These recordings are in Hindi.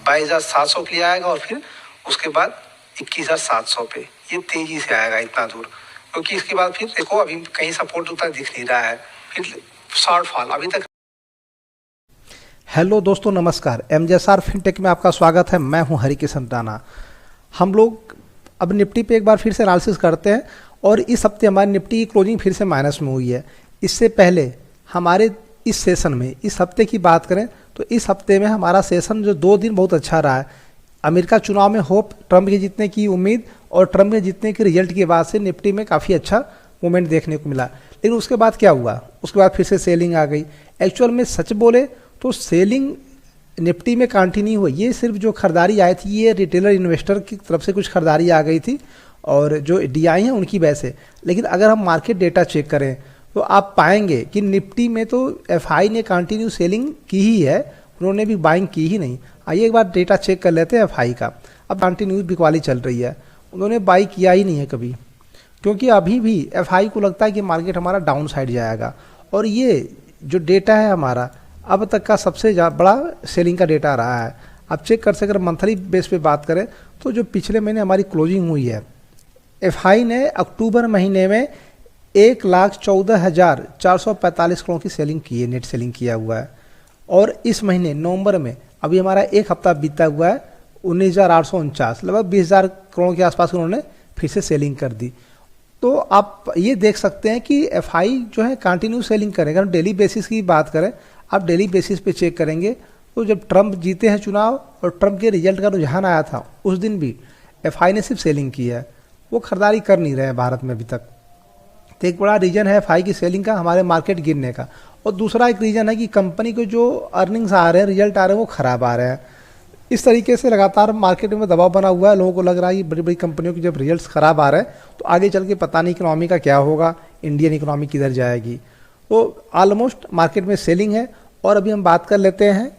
22,700 के लिए आएगा और फिर उसके बाद 21,700 पे ये तेजी से आएगा इतना दूर, क्योंकि इसके बाद फिर देखो अभी कहीं सपोर्ट उतना दिख नहीं रहा है, फिर शॉर्ट फॉल अभी तक। हेलो दोस्तों, नमस्कार। एमजेएसआर फिनटेक में आपका स्वागत है। मैं हूं हरिकिशन राणा। हम लोग अब निफ्टी पे एक बार फिर से एनालिसिस करते हैं और इस हफ्ते हमारी निफ्टी की क्लोजिंग फिर से माइनस में हुई है। इससे पहले हमारे इस सेशन में इस हफ्ते की बात करें तो इस हफ्ते में हमारा सेशन जो 2 दिन बहुत अच्छा रहा है। अमेरिका चुनाव में होप, ट्रंप के जीतने की उम्मीद और ट्रंप के जीतने के रिजल्ट के बाद से निफ्टी में काफ़ी अच्छा मूवमेंट देखने को मिला। लेकिन उसके बाद क्या हुआ, उसके बाद फिर से सेलिंग आ गई। एक्चुअल में सच बोले तो सेलिंग निफ्टी में कंटिन्यू हुई। ये सिर्फ जो खरीदारी आई थी ये रिटेलर इन्वेस्टर की तरफ से कुछ खरीदारी आ गई थी और जो डीआई हैं उनकी वजह से। लेकिन अगर हम मार्केट डेटा चेक करें तो आप पाएंगे कि निफ्टी में तो एफआई ने कंटिन्यू सेलिंग की ही है, उन्होंने भी बाइंग की ही नहीं। आइए एक बार डेटा चेक कर लेते हैं एफआई का। अब कंटिन्यू बिकवाली चल रही है, उन्होंने बाई किया ही नहीं है कभी, क्योंकि अभी भी एफआई को लगता है कि मार्केट हमारा डाउन साइड जाएगा। और ये जो डेटा है हमारा अब तक का सबसे बड़ा सेलिंग का डेटा रहा है। आप चेक कर सकते, अगर मंथली बेस पे बात करें तो जो पिछले महीने हमारी क्लोजिंग हुई है, एफआई ने अक्टूबर महीने में 1,14,445 करोड़ की सेलिंग की है, नेट सेलिंग किया हुआ है। और इस महीने नवंबर में अभी हमारा एक हफ्ता बीता हुआ है, 19,849, लगभग 20,000 करोड़ के आसपास उन्होंने फिर से सेलिंग कर दी। तो आप ये देख सकते हैं कि एफआई जो है कंटिन्यू सेलिंग करेगा। डेली बेसिस की बात करें, आप डेली बेसिस पे चेक करेंगे तो जब ट्रंप जीते हैं चुनाव और ट्रंप के रिजल्ट का रुझान आया था उस दिन भी एफआई ने सिर्फ सेलिंग की है, वो खरीदारी कर नहीं रहे हैं भारत में अभी तक। तो एक बड़ा रीजन है एफआई की सेलिंग का, हमारे मार्केट गिरने का। और दूसरा एक रीजन है कि कंपनी को जो अर्निंग्स आ रहे हैं, रिजल्ट आ रहे हैं, वो खराब आ रहे हैं। इस तरीके से लगातार मार्केट में दबाव बना हुआ है। लोगों को लग रहा है कि बड़ी बड़ी कंपनियों के जब रिजल्ट्स खराब आ रहे हैं तो आगे चल के पता नहीं इकोनॉमी का क्या होगा, इंडियन इकोनॉमी किधर जाएगी। तो ऑलमोस्ट मार्केट में सेलिंग है। और अभी हम बात कर लेते हैं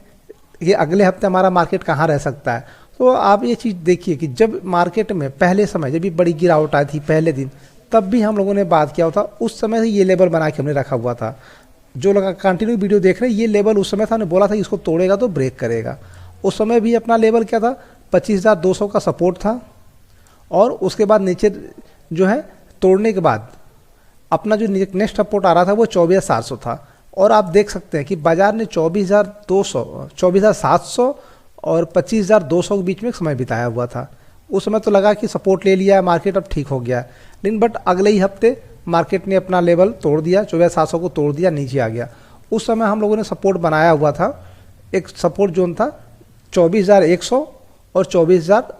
कि अगले हफ्ते हमारा मार्केट कहाँ रह सकता है। तो आप ये चीज़ देखिए कि जब मार्केट में पहले समय जब भी बड़ी गिरावट आई थी पहले दिन, तब भी हम लोगों ने बात किया था। उस समय से ये लेवल बना के हमने रखा हुआ था। जो लोग कंटिन्यू वीडियो देख रहे हैं, ये लेवल उस समय था, हमने बोला था इसको तोड़ेगा तो ब्रेक करेगा। उस समय भी अपना लेवल क्या था, 25,200 का सपोर्ट था। और उसके बाद नीचे जो है तोड़ने के बाद अपना जो नेक्स्ट सपोर्ट आ रहा था वो 24,700 था। और आप देख सकते हैं कि बाजार ने 24,700 और 25,200 के बीच में एक समय बिताया हुआ था। उस समय तो लगा कि सपोर्ट ले लिया है मार्केट, अब ठीक हो गया। लेकिन बट अगले ही हफ्ते मार्केट ने अपना लेवल तोड़ दिया, 24,700 को तोड़ दिया, नीचे आ गया। उस समय हम लोगों ने सपोर्ट बनाया हुआ था, एक सपोर्ट जोन था 24,100 और 24,000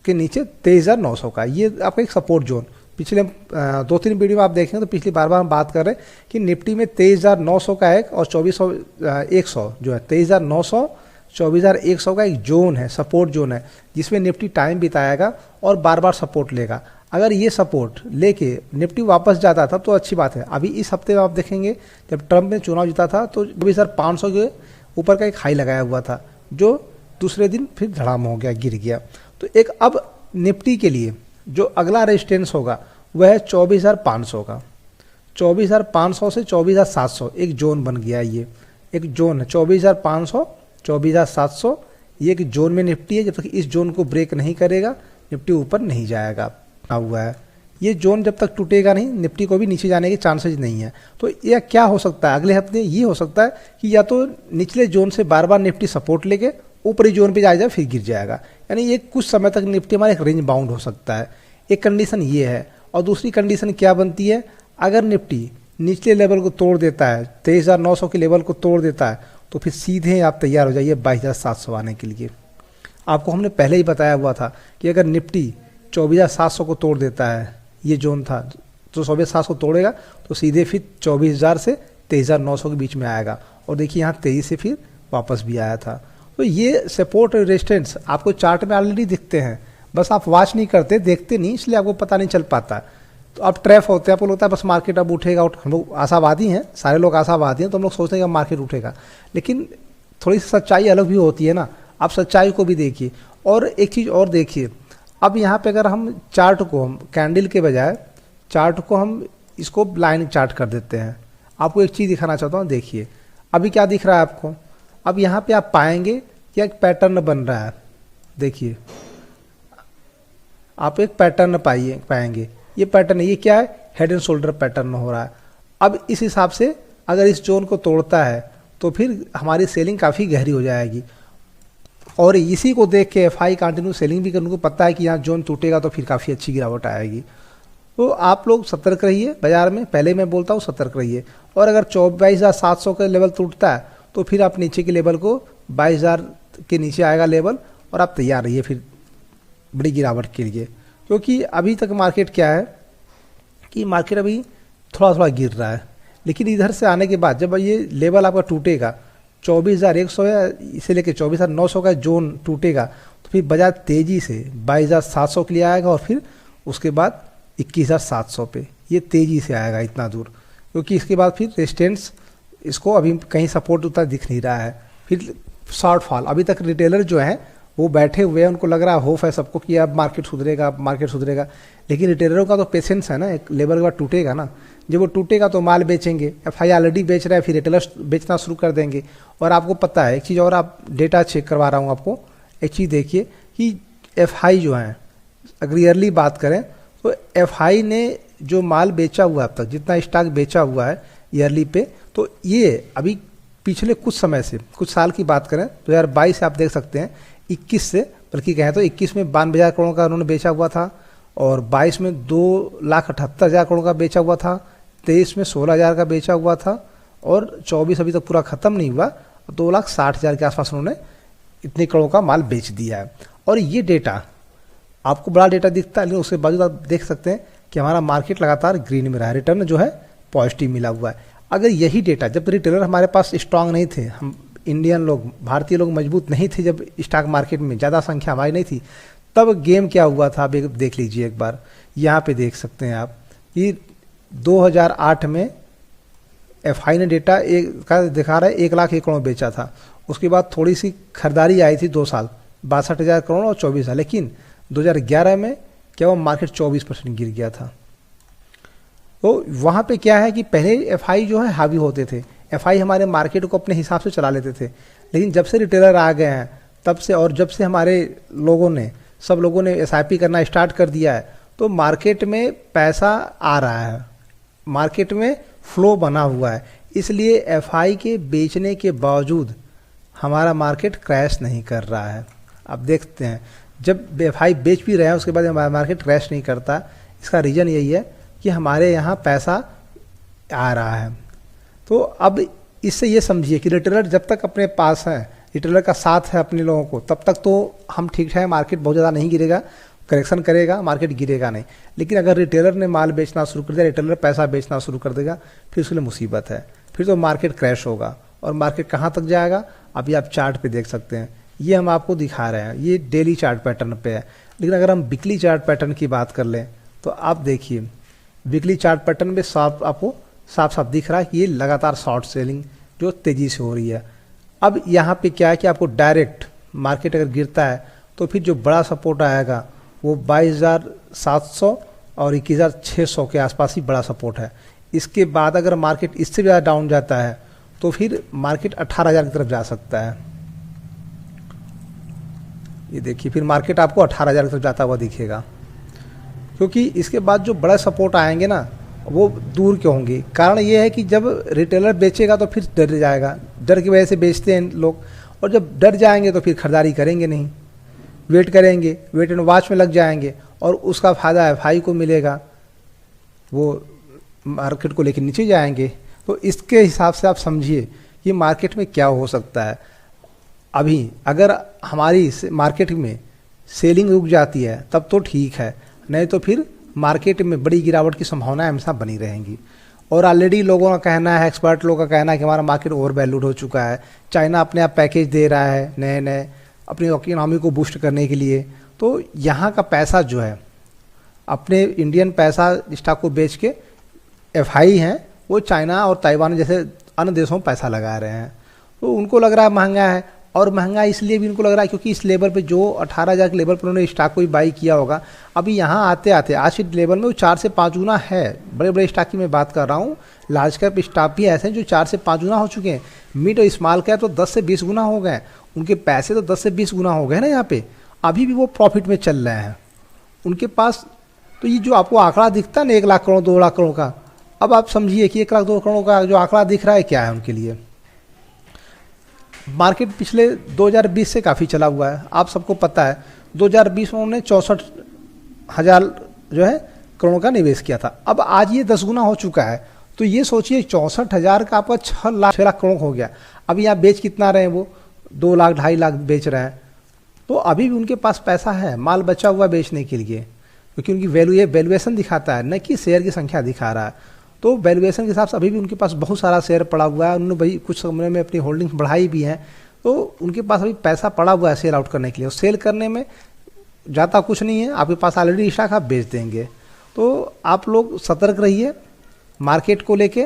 के नीचे 23,900 का, ये आपका एक सपोर्ट जोन। पिछले 2-3 वीडियो में आप देखेंगे तो पिछली बार हम बात कर रहे हैं कि निफ्टी में 23,900 का एक और 24,100 जो है 23,900 24,100 का एक जोन है, सपोर्ट जोन है, जिसमें निफ्टी टाइम बिताएगा और बार बार सपोर्ट लेगा। अगर ये सपोर्ट लेके निफ्टी वापस जाता था तो अच्छी बात है। अभी इस हफ्ते में आप देखेंगे जब ट्रंप ने चुनाव जीता था तो 22,500 के ऊपर का एक हाई लगाया हुआ था, जो दूसरे दिन फिर धड़ाम हो गया, गिर गया। तो एक अब निफ्टी के लिए जो अगला रेजिस्टेंस होगा वह है 24,500 का। 24,500 से 24,700 एक जोन बन गया। ये एक जोन है 24,500 24,700, ये एक जोन में निफ्टी है। जब तक इस जोन को ब्रेक नहीं करेगा निफ्टी ऊपर नहीं जाएगा हुआ है। ये जोन जब तक टूटेगा नहीं, निफ्टी को भी नीचे जाने के चांसेस नहीं है। तो यह क्या हो सकता है अगले हफ्ते, ये हो सकता है कि या तो निचले जोन से बार बार निफ्टी सपोर्ट लेके ऊपरी जोन पे जाए फिर गिर जाएगा। यानी ये कुछ समय तक निफ्टी हमारा एक रेंज बाउंड हो सकता है। एक कंडीशन ये है। और दूसरी कंडीशन क्या बनती है, अगर निफ्टी निचले लेवल को तोड़ देता है, 23,900 के लेवल को तोड़ देता है, तो फिर सीधे आप तैयार हो जाइए 22,700 आने के लिए। आपको हमने पहले ही बताया हुआ था कि अगर निफ्टी 24,700 को तोड़ देता है, ये जोन था, तो 24,700 तोड़ेगा तो सीधे फिर 24,000 से 23,900 के बीच में आएगा। और देखिए यहाँ 23 से फिर वापस भी आया था। तो ये सपोर्ट रेजिस्टेंस आपको चार्ट में ऑलरेडी दिखते हैं, बस आप वॉच नहीं करते, देखते नहीं, इसलिए आपको पता नहीं चल पाता। तो आप ट्रैप होते हैं, आपको लगता है बस मार्केट अब उठेगा। हम लोग आशावादी हैं, सारे लोग आशावादी हैं, तो हम लोग सोचते हैं कि मार्केट उठेगा। लेकिन थोड़ी सी सच्चाई अलग भी होती है ना, आप सच्चाई को भी देखिए। और एक चीज़ और देखिए, अब यहाँ पे अगर हम चार्ट को, हम कैंडल के बजाय चार्ट को हम इसको लाइन चार्ट कर देते हैं। आपको एक चीज़ दिखाना चाहता हूँ, देखिए अभी क्या दिख रहा है आपको। अब यहाँ पे आप पाएंगे कि एक पैटर्न बन रहा है, देखिए आप एक पैटर्न पाएंगे। ये पैटर्न, ये क्या है, हेड एंड शोल्डर पैटर्न हो रहा है। अब इस हिसाब से अगर इस जोन को तोड़ता है तो फिर हमारी सेलिंग काफ़ी गहरी हो जाएगी, और इसी को देख के एफआई कंटिन्यू सेलिंग भी करने को पता है कि यहाँ जोन टूटेगा तो फिर काफ़ी अच्छी गिरावट आएगी। तो आप लोग सतर्क रहिए बाजार में, पहले मैं बोलता हूँ सतर्क रहिए। और अगर 22,700 का लेवल टूटता है तो फिर आप नीचे के लेवल को 22,000 के नीचे आएगा लेवल, और आप तैयार रहिए फिर बड़ी गिरावट के लिए। क्योंकि अभी तक मार्केट क्या है कि मार्केट अभी थोड़ा थोड़ा गिर रहा है, लेकिन इधर से आने के बाद जब ये लेवल आपका टूटेगा 24,100 या इसे लेके 24,900 का जोन टूटेगा तो फिर बाजार तेज़ी से 22,700 के लिए आएगा, और फिर उसके बाद 21,700 पे ये तेज़ी से आएगा इतना दूर। क्योंकि इसके बाद फिर रेजिस्टेंस, इसको अभी कहीं सपोर्ट उतना दिख नहीं रहा है। फिर शॉर्ट फॉल, अभी तक रिटेलर जो है वो बैठे हुए हैं, उनको लग रहा है, होप है सबको कि अब मार्केट सुधरेगा, अब मार्केट सुधरेगा। लेकिन रिटेलरों का तो पेशेंस है ना, एक लेवल के बाद टूटेगा ना, जब वो टूटेगा तो माल बेचेंगे। एफआई ऑलरेडी बेच रहा है, फिर रिटेलर्स बेचना शुरू कर देंगे। और आपको पता है एक चीज़ और, आप डेटा चेक करवा रहा हूँ आपको, एक चीज़ देखिए कि एफआई जो है, अगर ईयरली बात करें तो एफआई ने जो माल बेचा हुआ है अब तक, जितना स्टॉक बेचा हुआ है ईयरली पे, तो ये अभी पिछले कुछ समय से, कुछ साल की बात करें 2022 से आप देख सकते हैं, 21 से बल्कि कहें तो 21 में 92,000 करोड़ का उन्होंने बेचा हुआ था, और 22 में 2,78,000 करोड़ का बेचा हुआ था, 23 में 16,000 का बेचा हुआ था, और 24 अभी तक पूरा ख़त्म नहीं हुआ, 2,60,000 के आसपास उन्होंने इतने करोड़ का माल बेच दिया है। और ये डेटा आपको बड़ा डेटा दिखता है, लेकिन उसके बावजूद आप देख सकते हैं कि हमारा मार्केट लगातार ग्रीन में रहा है, रिटर्न जो है पॉजिटिव मिला हुआ है। अगर यही डेटा, जब रिटेलर हमारे पास स्ट्रांग नहीं थे, हम इंडियन लोग, भारतीय लोग मजबूत नहीं थे, जब स्टॉक मार्केट में ज़्यादा संख्या हमारी नहीं थी, तब गेम क्या हुआ था आप देख लीजिए एक बार। यहाँ पे देख सकते हैं आप कि 2008 में एफआई ने डेटा एक का दिखा रहा है 1,01,000 करोड़ बेचा था। उसके बाद थोड़ी सी खरीदारी आई थी 2 साल, 62,000 करोड़ और 24,000, लेकिन 2011 में क्या वो मार्केट 24% गिर गया था। तो वहाँ पे क्या है कि पहले एफआई जो है हावी होते थे, एफआई हमारे मार्केट को अपने हिसाब से चला लेते थे, लेकिन जब से रिटेलर आ गए हैं तब से, और जब से हमारे लोगों ने, सब लोगों ने एसआईपी करना स्टार्ट कर दिया है, तो मार्केट में पैसा आ रहा है, मार्केट में फ्लो बना हुआ है। इसलिए एफआई के बेचने के बावजूद हमारा मार्केट क्रैश नहीं कर रहा है। आप देखते हैं जब एफआई बेच भी रहे हैं उसके बाद हमारा मार्केट क्रैश नहीं करता। इसका रीज़न यही है कि हमारे यहाँ पैसा आ रहा है। तो अब इससे ये समझिए कि रिटेलर जब तक अपने पास है, रिटेलर का साथ है अपने लोगों को, तब तक तो हम ठीक है, मार्केट बहुत ज़्यादा नहीं गिरेगा, करेक्शन करेगा, मार्केट गिरेगा नहीं। लेकिन अगर रिटेलर ने माल बेचना शुरू कर दिया, रिटेलर पैसा बेचना शुरू कर देगा, फिर उसके लिए मुसीबत है, फिर तो मार्केट क्रैश होगा। और मार्केट कहाँ तक जाएगा अभी आप चार्ट पे देख सकते हैं, ये हम आपको दिखा रहे हैं, ये डेली चार्ट पैटर्न पे है। लेकिन अगर हम वीकली चार्ट पैटर्न की बात कर लें तो आप देखिए वीकली चार्ट पैटर्न में आपको साफ साफ दिख रहा है कि ये लगातार शॉर्ट सेलिंग जो तेज़ी से हो रही है। अब यहाँ पे क्या है कि आपको डायरेक्ट मार्केट अगर गिरता है तो फिर जो बड़ा सपोर्ट आएगा वो 22,700 और 21,600 के आसपास ही बड़ा सपोर्ट है। इसके बाद अगर मार्केट इससे ज़्यादा डाउन जाता है तो फिर मार्केट 18,000 की तरफ जा सकता है। ये देखिए फिर मार्केट आपको 18,000 की तरफ जाता हुआ दिखेगा, क्योंकि इसके बाद जो बड़ा सपोर्ट आएंगे ना वो दूर के होंगे। कारण ये है कि जब रिटेलर बेचेगा तो फिर डर जाएगा, डर की वजह से बेचते हैं लोग, और जब डर जाएंगे तो फिर खरीदारी करेंगे नहीं, वेट करेंगे, वेट एंड वॉच में लग जाएंगे, और उसका फ़ायदा एफआई को मिलेगा, वो मार्केट को लेकर नीचे जाएंगे। तो इसके हिसाब से आप समझिए कि मार्केट में क्या हो सकता है। अभी अगर हमारी मार्केट में सेलिंग रुक जाती है तब तो ठीक है, नहीं तो फिर मार्केट में बड़ी गिरावट की संभावनाएं हमेशा बनी रहेंगी। और ऑलरेडी लोगों का कहना है, एक्सपर्ट लोगों का कहना है कि हमारा मार्केट ओवर वैल्यूड हो चुका है। चाइना अपने आप पैकेज दे रहा है नए नए अपनी इकोनॉमी को बूस्ट करने के लिए, तो यहाँ का पैसा जो है अपने इंडियन पैसा स्टॉक को बेच के एफआई हैं वो चाइना और ताइवान जैसे अन्य देशों में पैसा लगा रहे हैं। तो उनको लग रहा है महंगा है, और महंगा इसलिए भी उनको लग रहा है क्योंकि इस लेवल पे जो 18,000 के लेवल पर उन्होंने स्टॉक को भी बाई किया होगा, अभी यहाँ आते आते आज के लेवल में वो 4 से 5 गुना है। बड़े बड़े स्टॉक की मैं बात कर रहा हूँ, लार्ज कैप स्टॉक भी ऐसे हैं जो 4 से 5 गुना हो चुके हैं। मिड और स्मॉल कैप तो 10 से 20 गुना हो गए, उनके पैसे तो 10 से 20 गुना हो गए ना यहाँ पे। अभी भी वो प्रॉफिट में चल रहे हैं उनके पास। तो ये जो आपको आंकड़ा दिखता है ना 1 लाख करोड़ 2 लाख करोड़ का, अब आप समझिए कि 1 लाख 2 करोड़ का जो आंकड़ा दिख रहा है क्या है उनके लिए। मार्केट पिछले 2020 से काफ़ी चला हुआ है, आप सबको पता है 2020 में उन्होंने 64,000 जो है करोड़ का निवेश किया था। अब आज ये 10 गुना हो चुका है, तो ये सोचिए 64,000 का आपका 6 लाख करोड़ हो गया। अभी यहाँ बेच कितना रहे हैं वो 2 लाख 2.5 लाख बेच रहे हैं, तो अभी भी उनके पास पैसा है, माल बचा हुआ बेचने के लिए, क्योंकि उनकी वैल्यूएशन दिखाता है न कि शेयर की संख्या दिखा रहा है। तो वैल्यूएशन के हिसाब से अभी भी उनके पास बहुत सारा शेयर पड़ा हुआ है, उन्होंने भाई कुछ समय में अपनी होल्डिंग्स बढ़ाई भी हैं, तो उनके पास अभी पैसा पड़ा हुआ है सेल आउट करने के लिए। और सेल करने में ज़्यादा कुछ नहीं है, आपके पास ऑलरेडी स्टॉक आप बेच देंगे। तो आप लोग सतर्क रहिए, मार्केट को लेके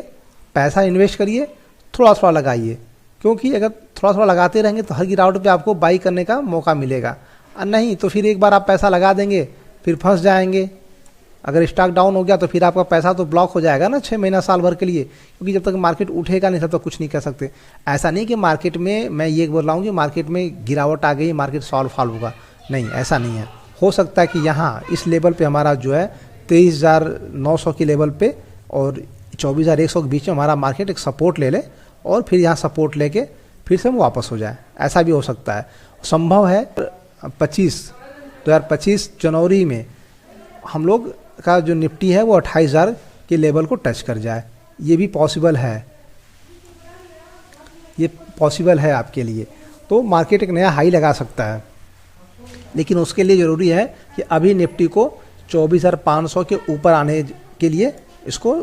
पैसा इन्वेस्ट करिए, थोड़ा थोड़ा लगाइए, क्योंकि अगर थोड़ा थोड़ा लगाते रहेंगे तो हर गिरावट पे आपको बाई करने का मौका मिलेगा, और नहीं तो फिर एक बार आप पैसा लगा देंगे फिर फंस जाएंगे। अगर स्टॉक डाउन हो गया तो फिर आपका पैसा तो ब्लॉक हो जाएगा ना 6 महीना साल भर के लिए, क्योंकि जब तक मार्केट उठेगा नहीं तब तक कुछ नहीं कर सकते। ऐसा नहीं कि मार्केट में मैं ये बोल रहा हूँ कि मार्केट में गिरावट आ गई मार्केट सॉल्व फॉल होगा, नहीं ऐसा नहीं है। हो सकता है कि यहाँ इस लेवल पे हमारा जो है 23,900 के लेवल पे और 24,100 के बीच में हमारा मार्केट एक सपोर्ट ले ले और फिर यहाँ सपोर्ट लेके फिर से हम वापस हो जाए, ऐसा भी हो सकता है। संभव है 2025 जनवरी में हम लोग का जो निफ्टी है वो 28,000 के लेवल को टच कर जाए, ये भी पॉसिबल है, ये पॉसिबल है आपके लिए। तो मार्केट एक नया हाई लगा सकता है, लेकिन उसके लिए ज़रूरी है कि अभी निफ्टी को 24,500 के ऊपर आने के लिए इसको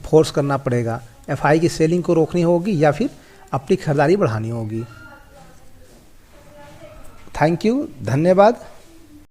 फोर्स करना पड़ेगा। एफआई की सेलिंग को रोकनी होगी या फिर अपनी खरीदारी बढ़ानी होगी। थैंक यू, धन्यवाद।